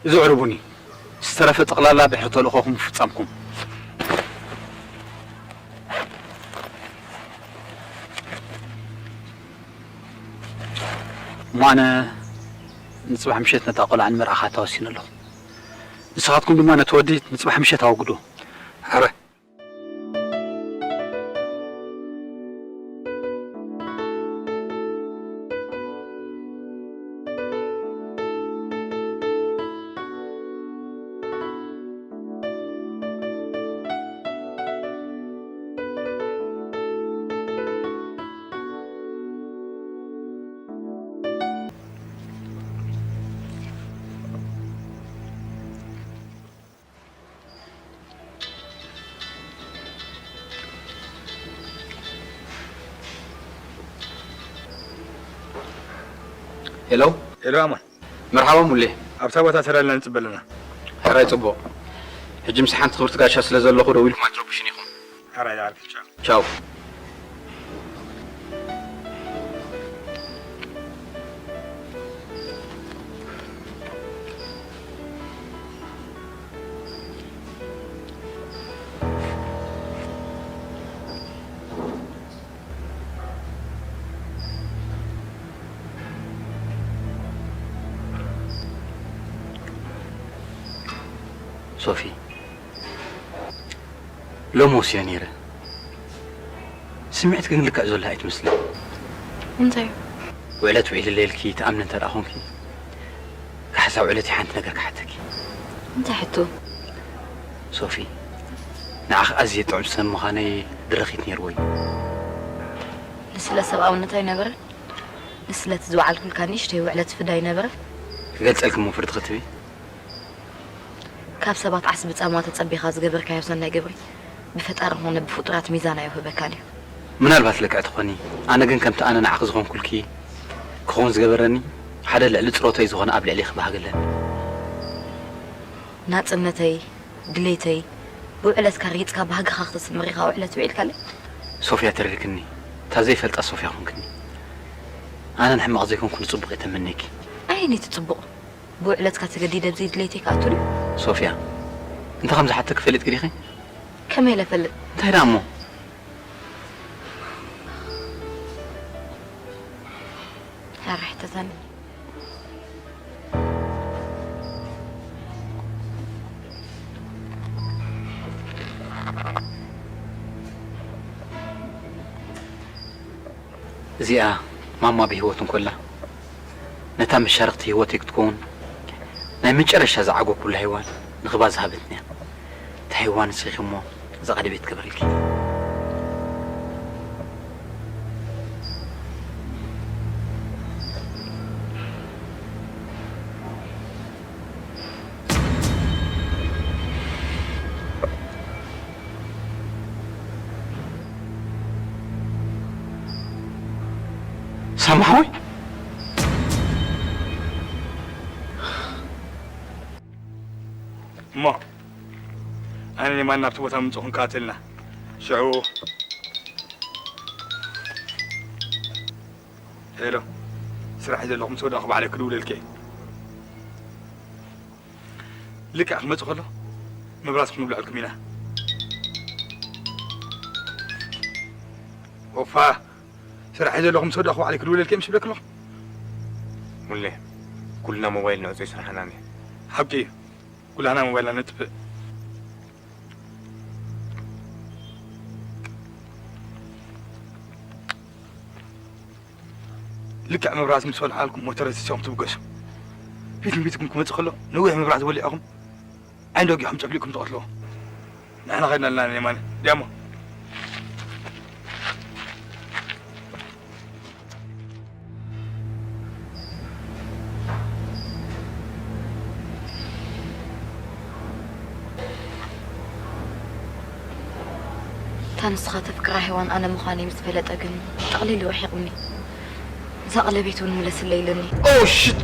زعربوني استرفت أغلالا بحرطوا لأخوكم في تصامكم معنا نصبح مشيتنا تقول عن مرأة توسين له نسخاتكم بما نتودي نصبح مشيت أوقدو حره هلو أمان مرحبا مولي أبتابة ترى لنا نتبلنا حراي صبو حجي مسحان تخبرت قاشا سلازل لخو رويلكم عن تروبشينيكم حراي عارف تشاو صوفي لو موسيا نيرة سمعتك انك ازول هاي تمثلي انتي وعلت وعيل الليل كي تأمن انت راهونكي كحسا وعلتي حانت نقرك حتكي انت حتو صوفي نعخ ازيت عمسان مخاني درخيت نيروي نسلا سبقا ونتاي نبر نسلا تزوعل كل كانيش تي وعلت فداي نبر قلت سألكم مفرد ختبي كاب سبات عصب تصامات تصبيخا زغبر كايو سناي غبري بفطار هون بفطرات ميزانا يوهبكالي من البات لك اتخوني انا كن كمت انا نعق زغون كلكي كون زغبرني حدا لعل صروتي زغون اب لعلي خباغلن ناصنتي دليتي بوعلت كاريت كا باغ خاخت مريخا وعلت وعيل كالي صوفيا تركني تازي فلت صوفيا كونكني انا نحمق زيكم كل صبغي تمنيكي عيني تطبق بوعلت كاتجديده بزيد دليتي كاتولي صوفيا انت خمسة حتى كفلت كريخي كميلة فلت انت هنا امو ها رحت ثاني زيها ماما بهوتن كلها نتام الشرقتي هوتك تكون ناي مجرش زعقو كل حيوان نخبا زهبتني تحيوان سيخمو زغدي بيت كبرلكي سامحوي ما أنا ما نبت بوتها من صخن قاتلنا شعو هلو سرح إذا لهم سودا أخبار على كل الكي لك أخ ما تخلو ما براسكم نبلع لكم هنا وفا سرح إذا لهم سودا أخبار على كل الكي مش بلكلو ولا كلنا موبايل نعزي سرحناني حبكي كلنا موبايل نتفق لك أنا براس مسؤول حالكم موتر سيوم تبقاش بيت من بيتكم كم تخلوا نويه من براس ولي أخم عندو يحم تقليكم تقتلوه نحن غيرنا لنا اليمان ديامو تنسخة تفكر حيوان أنا مخاني مستفلت أجن تقليل وحيقني زقل بيتون ملس الليلني أوه شيت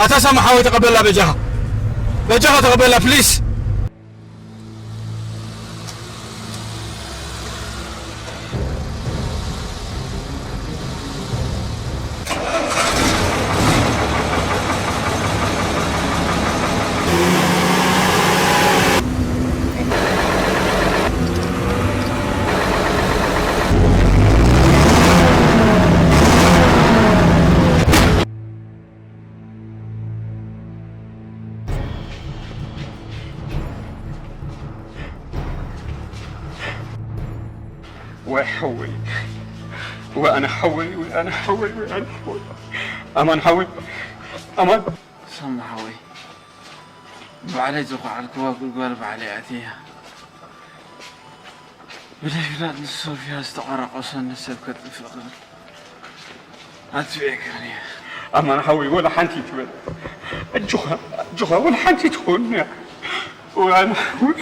أتسامح حاول تقبلها بجهة تقبلها بليز. وحوي وأنا حوي أمان حوي أمان سمع حوي بعلي زوق على الكواكب قلب علي أتيها بدأ نصور فيها استقرق وصل نسبكت الفقر أتفكرني أمان حوي ولا حنتي تبل الجوها ولا حنتي تكون وأنا حوي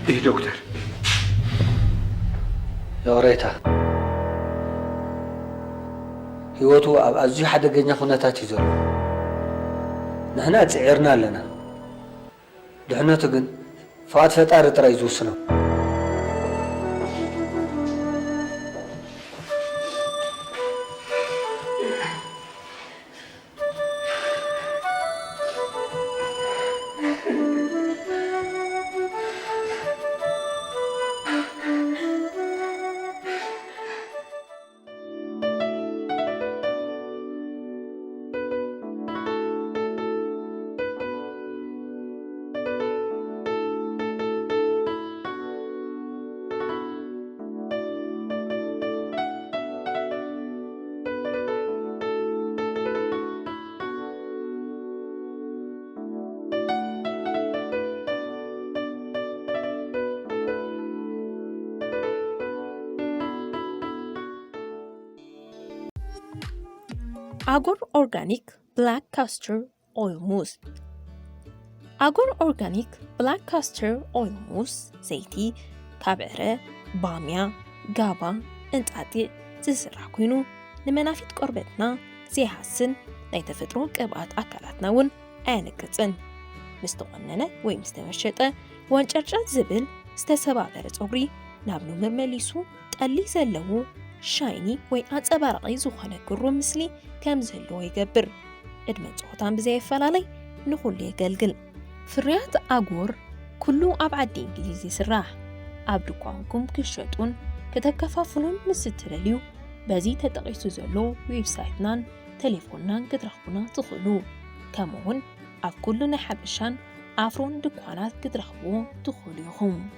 إيه دكتور؟ يا ريتا هيوتو أزي حدا جنيا خناتاتي زلو نحن تعيرنا لنا دحنا تقن فقط فتار ترى يزوسنا Agor Organic Black Castor Oil Mousse Agor Organic Black Castor Oil Mousse زيتي كابعرة بامية غابا انتعطي زسرح كوينو نمنافيت قربتنا زي حسن نيتفترو كبقات أكالاتنا ون آنكتن مستقننة وي مستمشطة وانجرجات زبل استسبابرت أغري نابنو مرمليسو تقلي زلو شايني وي أتصبارقي زخانة كرو مسلي كم زهلو يقبر ادمن صوتان بزي فلالي نخلي يقلقل فريات أغور كلو أبعد إنجليزي سراح أبدوكوانكم كشتون كتكفافلون مستراليو بزي تتقيسو زلو ويب سايتنان تليفونان كترخبونا تخلو كمون أف كلو نحبشان أفرون دكوانات كترخبو تخليهم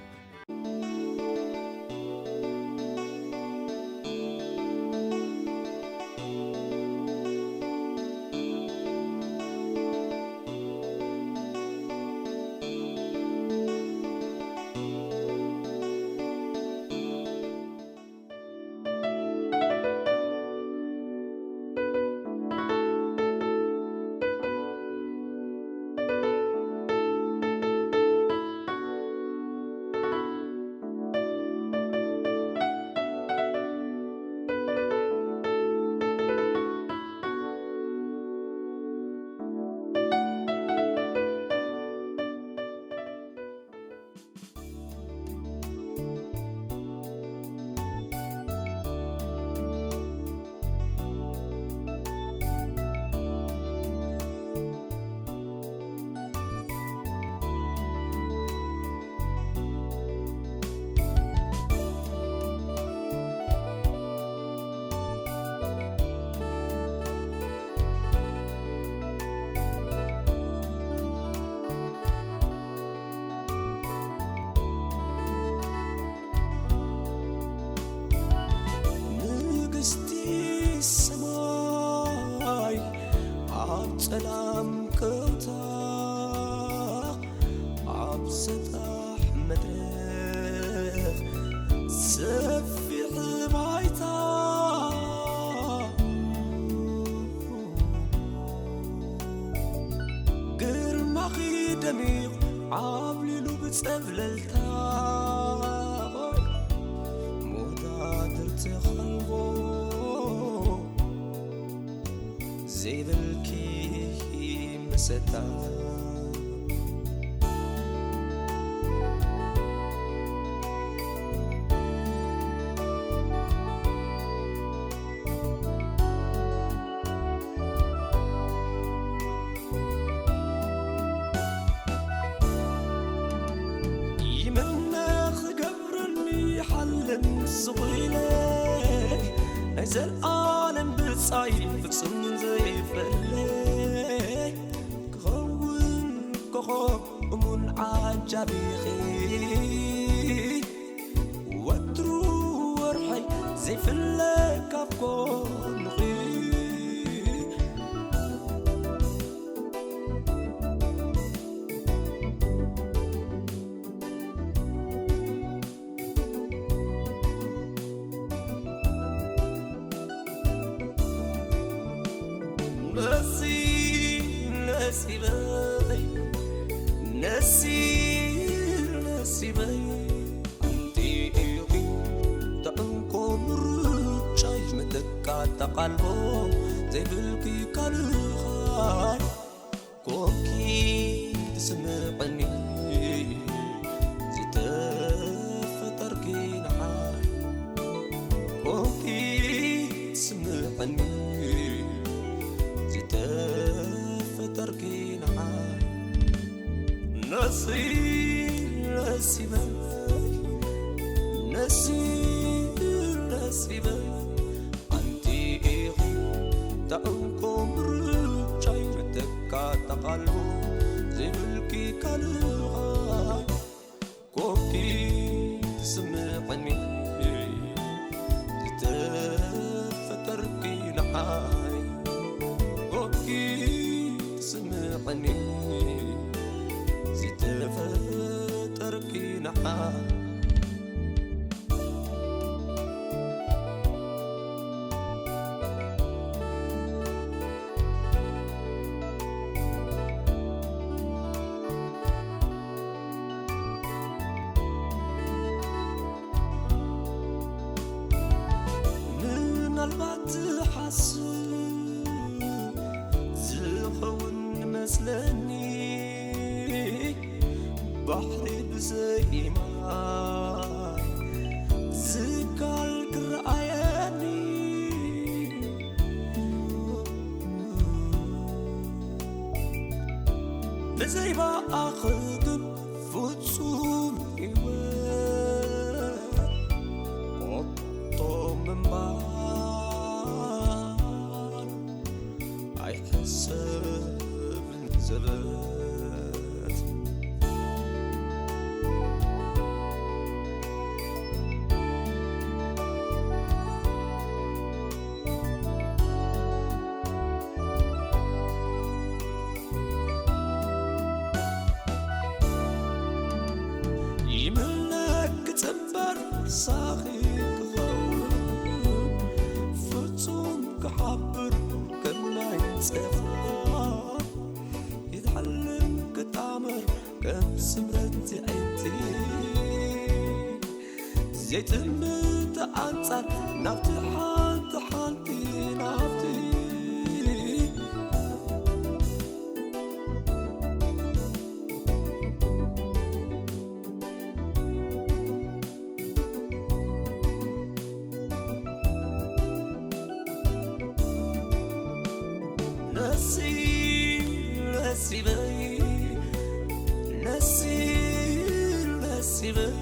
كوكي تسمعني زتفتركي نحاي كوكي تسمعني زتفتركي نحاي نصير نسيبك أنتي إيغي تأنكم رجعي متكا تقلبو زبلكي كالغاي كوكي تسمعني زتفتركي نحاي كوكي تسمعني زتفتركي نحاي بحري بزي ماي زكال كرعياني بزي بأخذن فتصوم إيوان قطو من بار أي حسب زبان صاخي كخون فتون كحبر كما ينصفا يتعلم كتعمر كم سمرت عيتي زيت المتعنصر نفتي حالتي نفتي نسيبي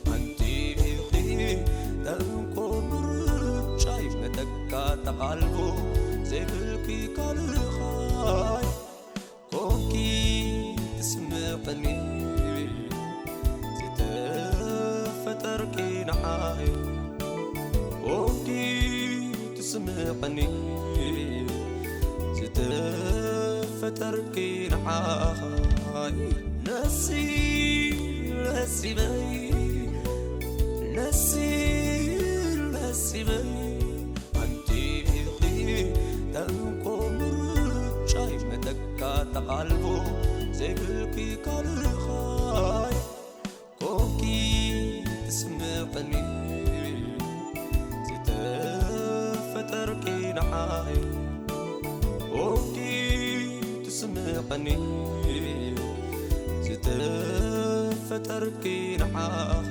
أنتي إخي تنكم رجعي متكا تقلبو زي بالكي كالخاي كوكي تسمعني زتفتركي نحاي كوكي تسمعني زتفتركي نحاي نسيبي أنتي إخي تنكم رجعي متكا تقلبو زي بالكي كالخاي كوكي تسمعني زتفتركي نحاي كوكي تسمعني زتفتركي نحاي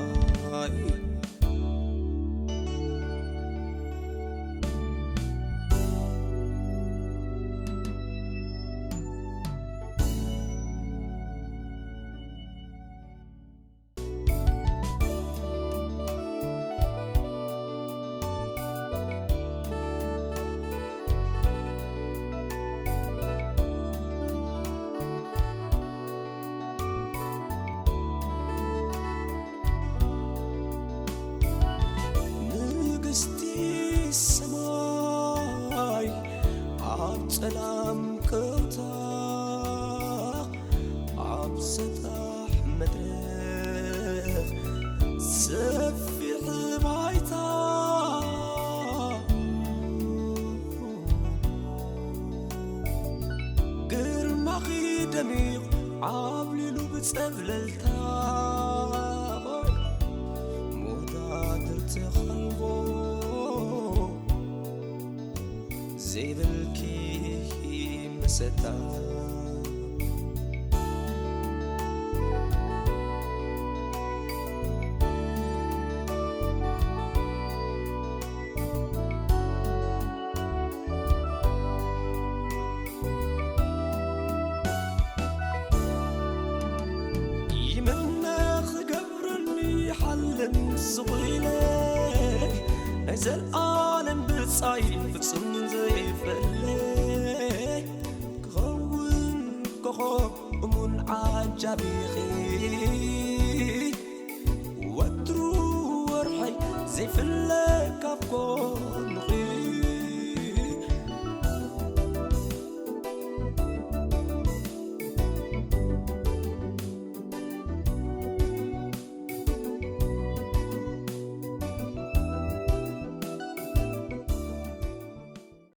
سلام كوتا عبسطح مدرخ سفي حمايتا قرمغي دميق عامليلو بتسبللتا مودادر تخلبو زي بالكي مستا زغيلي نزل عالم بالصعيد فكسم زي فلي كخون كخون من عجبي خير